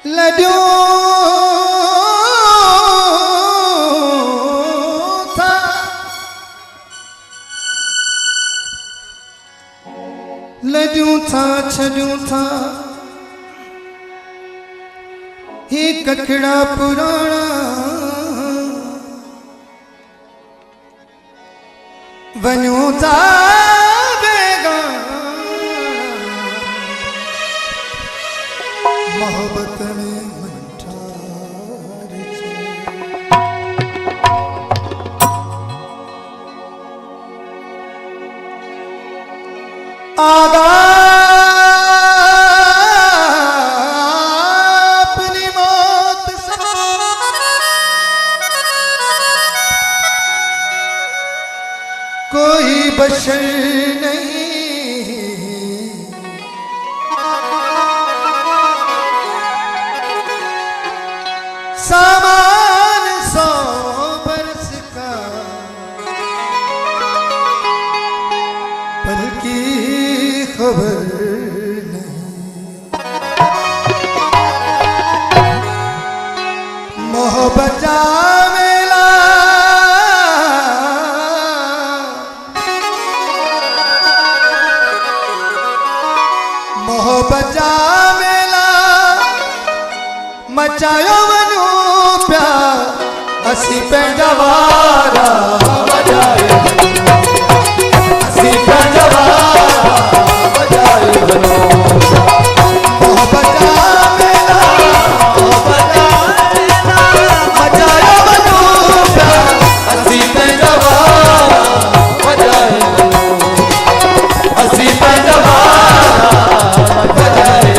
लड्डू था लड्डू था छड्डू था ही ककड़ा पुराना वञूं था मोहब्बत में मंठार आगा अपनी मौत से कोई बशर नहीं सामान 100 बरस का पल की खबर नहीं मोहब्बत मेला मोहब्बत मेला मचायो असी पंजवारा बजाए असी पंजवारा बजाए मोहब्बत मेला मचायो बनो असी पंजवारा बजाए असी पंजवारा बजाए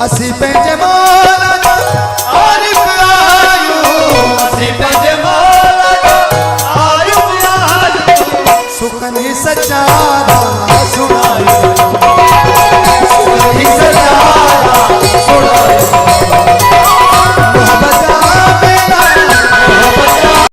असी पंहिंजे मौला जा आरिफ आहियूं असी पंहिंजे मौला जा आरिफ आहियूं सुखनी सचारा